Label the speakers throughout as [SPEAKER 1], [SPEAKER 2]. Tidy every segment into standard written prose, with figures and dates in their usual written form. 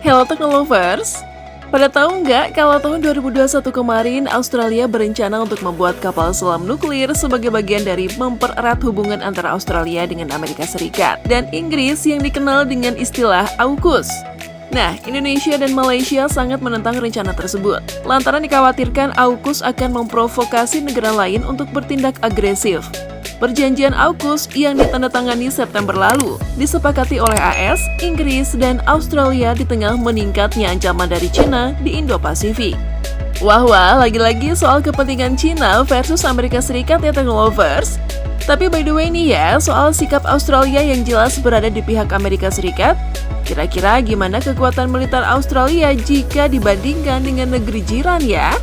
[SPEAKER 1] Hello Technolovers! Pada tahu nggak kalau tahun 2021 kemarin Australia berencana untuk membuat kapal selam nuklir sebagai bagian dari mempererat hubungan antara Australia dengan Amerika Serikat dan Inggris yang dikenal dengan istilah AUKUS. Nah, Indonesia dan Malaysia sangat menentang rencana tersebut, lantaran dikhawatirkan AUKUS akan memprovokasi negara lain untuk bertindak agresif. Perjanjian AUKUS yang ditandatangani September lalu disepakati oleh AS, Inggris, dan Australia di tengah meningkatnya ancaman dari China di Indo-Pasifik. Wah, lagi-lagi soal kepentingan China versus Amerika Serikat ya Technolovers. Tapi by the way nih ya, soal sikap Australia yang jelas berada di pihak Amerika Serikat, kira-kira gimana kekuatan militer Australia jika dibandingkan dengan negeri jiran ya?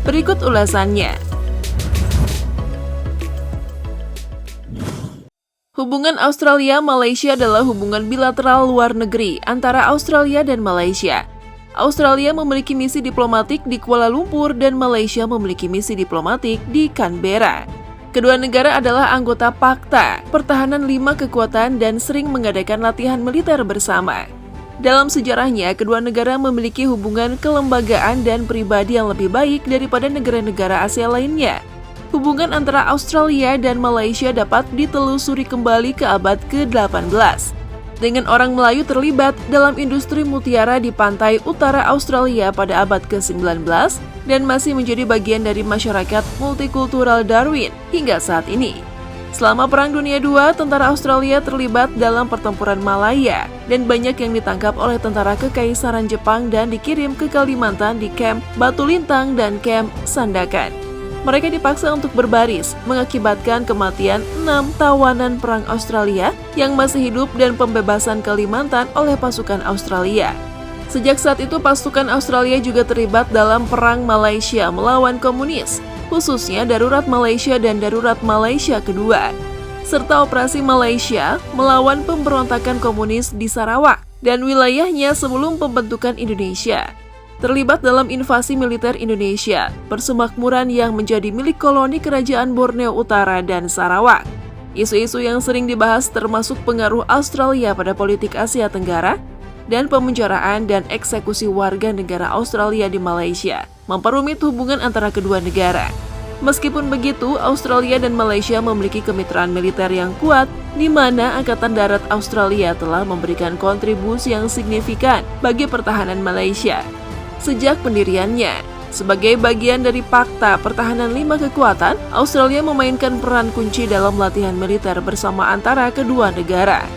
[SPEAKER 1] Berikut ulasannya. Hubungan Australia-Malaysia adalah hubungan bilateral luar negeri antara Australia dan Malaysia. Australia memiliki misi diplomatik di Kuala Lumpur dan Malaysia memiliki misi diplomatik di Canberra. Kedua negara adalah anggota Pakta, Pertahanan 5 Kekuatan dan sering mengadakan latihan militer bersama. Dalam sejarahnya, kedua negara memiliki hubungan kelembagaan dan pribadi yang lebih baik daripada negara-negara Asia lainnya. Hubungan antara Australia dan Malaysia dapat ditelusuri kembali ke abad ke-18. Dengan orang Melayu terlibat dalam industri mutiara di pantai utara Australia pada abad ke-19 dan masih menjadi bagian dari masyarakat multikultural Darwin hingga saat ini. Selama Perang Dunia II, tentara Australia terlibat dalam pertempuran Malaya dan banyak yang ditangkap oleh tentara Kekaisaran Jepang dan dikirim ke Kalimantan di kamp Batu Lintang dan kamp Sandakan. Mereka dipaksa untuk berbaris, mengakibatkan kematian 6 tawanan perang Australia yang masih hidup dan pembebasan Kalimantan oleh pasukan Australia. Sejak saat itu, pasukan Australia juga terlibat dalam Perang Malaysia melawan komunis, khususnya Darurat Malaysia dan Darurat Malaysia Kedua, serta Operasi Malaysia melawan pemberontakan komunis di Sarawak dan wilayahnya sebelum pembentukan Indonesia. Terlibat dalam invasi militer Indonesia, persemakmuran yang menjadi milik koloni Kerajaan Borneo Utara dan Sarawak. Isu-isu yang sering dibahas termasuk pengaruh Australia pada politik Asia Tenggara dan pemenjaraan dan eksekusi warga negara Australia di Malaysia, memperumit hubungan antara kedua negara. Meskipun begitu, Australia dan Malaysia memiliki kemitraan militer yang kuat, di mana Angkatan Darat Australia telah memberikan kontribusi yang signifikan bagi pertahanan Malaysia. Sejak pendiriannya, sebagai bagian dari Pakta Pertahanan 5 Kekuatan, Australia memainkan peran kunci dalam latihan militer bersama antara kedua negara.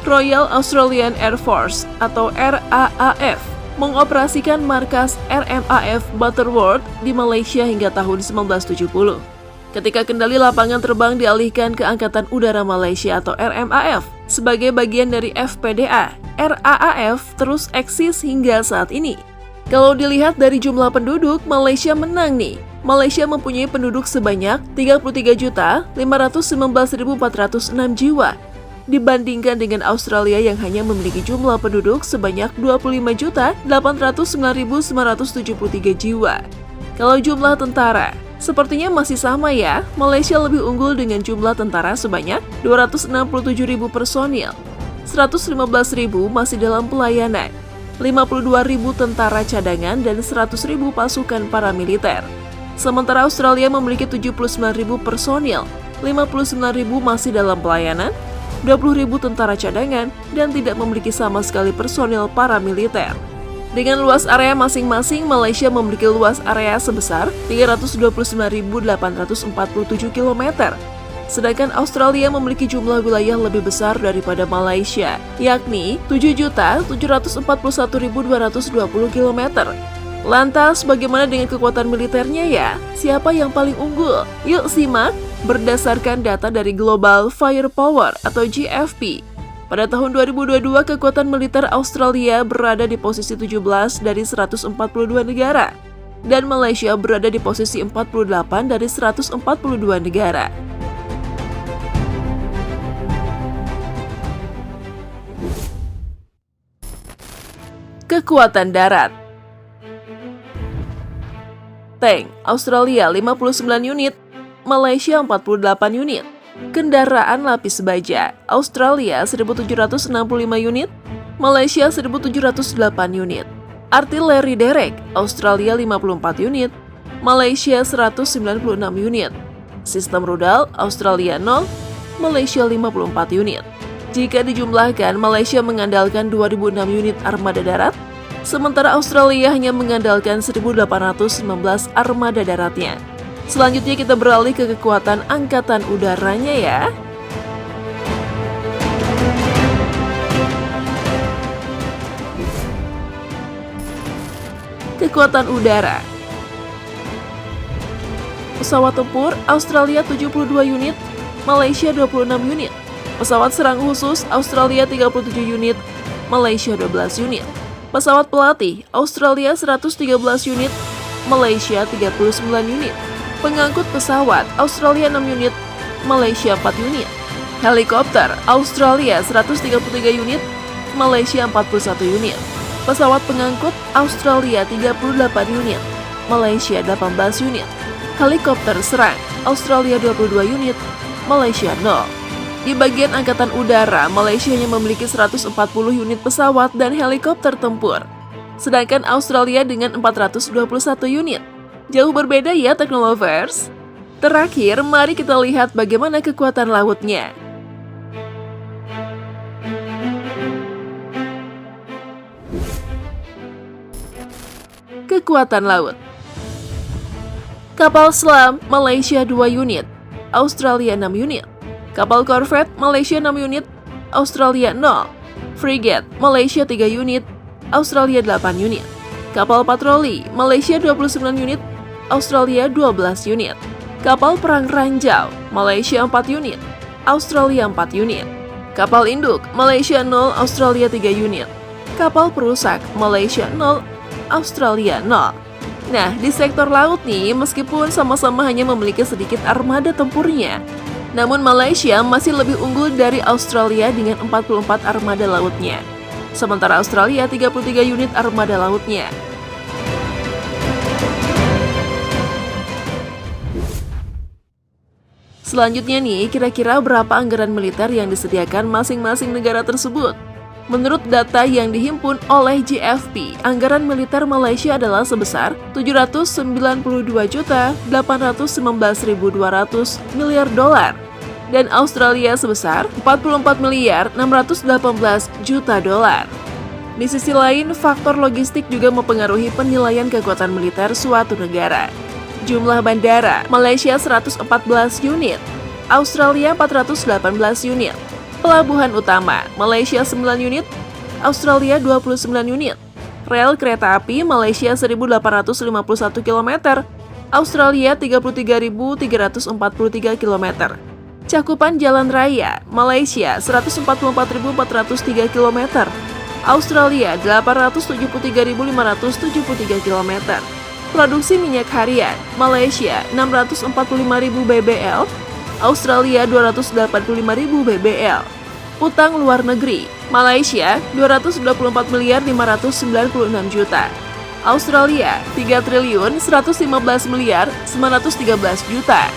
[SPEAKER 1] Royal Australian Air Force atau RAAF mengoperasikan markas RMAF Butterworth di Malaysia hingga tahun 1970. Ketika kendali lapangan terbang dialihkan ke Angkatan Udara Malaysia atau RMAF sebagai bagian dari FPDA, RAAF terus eksis hingga saat ini. Kalau dilihat dari jumlah penduduk, Malaysia menang nih. Malaysia mempunyai penduduk sebanyak 33.519.406 jiwa, dibandingkan dengan Australia yang hanya memiliki jumlah penduduk sebanyak 25.809.973 jiwa. Kalau jumlah tentara, sepertinya masih sama ya, Malaysia lebih unggul dengan jumlah tentara sebanyak 267.000 personil, 115.000 masih dalam pelayanan, 52.000 tentara cadangan dan 100.000 pasukan paramiliter. Sementara Australia memiliki 79.000 personil, 59.000 masih dalam pelayanan, 20.000 tentara cadangan, dan tidak memiliki sama sekali personil paramiliter. Dengan luas area masing-masing, Malaysia memiliki luas area sebesar 329.847 km. Sedangkan Australia memiliki jumlah wilayah lebih besar daripada Malaysia, yakni 7.741.220 km. Lantas, bagaimana dengan kekuatan militernya ya? Siapa yang paling unggul? Yuk simak berdasarkan data dari Global Firepower atau GFP. Pada tahun 2022, kekuatan militer Australia berada di posisi 17 dari 142 negara, dan Malaysia berada di posisi 48 dari 142 negara. Kekuatan darat. Tank Australia 59 unit, Malaysia 48 unit. Kendaraan lapis baja Australia 1.765 unit, Malaysia 1.708 unit. Artileri derek, Australia 54 unit, Malaysia 196 unit. Sistem rudal, Australia 0, Malaysia 54 unit. Jika dijumlahkan, Malaysia mengandalkan 2006 unit armada darat, sementara Australia hanya mengandalkan 1.819 armada daratnya. Selanjutnya kita beralih ke kekuatan angkatan udaranya ya. Kekuatan udara. Pesawat tempur Australia 72 unit, Malaysia 26 unit. Pesawat serang khusus Australia 37 unit, Malaysia 12 unit. Pesawat pelatih Australia 113 unit, Malaysia 39 unit. Pengangkut pesawat Australia 6 unit, Malaysia 4 unit. Helikopter Australia 133 unit, Malaysia 41 unit. Pesawat pengangkut Australia 38 unit, Malaysia 18 unit. Helikopter serang Australia 22 unit, Malaysia 0. Di bagian angkatan udara, Malaysia hanya memiliki 140 unit pesawat dan helikopter tempur, sedangkan Australia dengan 421 unit. Jauh berbeda ya Teknolovers. Terakhir, mari kita lihat bagaimana kekuatan lautnya. Kekuatan laut. Kapal selam Malaysia 2 unit, Australia 6 unit. Kapal korvet Malaysia 6 unit, Australia 0. Frigate Malaysia 3 unit, Australia 8 unit. Kapal patroli Malaysia 29 unit, Australia 12 unit. Kapal perang ranjau Malaysia 4 unit, Australia 4 unit. Kapal induk Malaysia 0, Australia 3 unit. Kapal perusak Malaysia 0, Australia 0. Nah, di sektor laut nih, meskipun sama-sama hanya memiliki sedikit armada tempurnya, namun Malaysia masih lebih unggul dari Australia dengan 44 armada lautnya. Sementara Australia 33 unit armada lautnya. Selanjutnya nih, kira-kira berapa anggaran militer yang disediakan masing-masing negara tersebut? Menurut data yang dihimpun oleh JFP, anggaran militer Malaysia adalah sebesar 792.819.200 miliar dolar dan Australia sebesar 44.618 juta dolar. Di sisi lain, faktor logistik juga mempengaruhi penilaian kekuatan militer suatu negara. Jumlah bandara, Malaysia 114 unit, Australia 418 unit. Pelabuhan utama, Malaysia 9 unit, Australia 29 unit. Rel kereta api, Malaysia 1.851 km, Australia 33.343 km. Cakupan jalan raya, Malaysia 144.403 km, Australia 873.573 km. Produksi minyak harian, Malaysia 645.000 bbl, Australia 285.000 bbl. Utang luar negeri, Malaysia 224.596 juta, Australia 3.115.913 juta.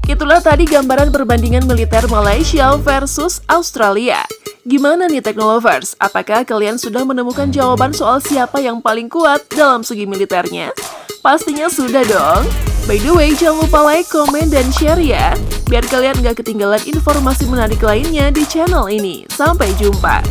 [SPEAKER 1] Itulah tadi gambaran perbandingan militer Malaysia versus Australia. Gimana nih Teknolovers? Apakah kalian sudah menemukan jawaban soal siapa yang paling kuat dalam segi militernya? Pastinya sudah dong. By the way, jangan lupa like, komen, dan share ya, biar kalian gak ketinggalan informasi menarik lainnya di channel ini. Sampai jumpa.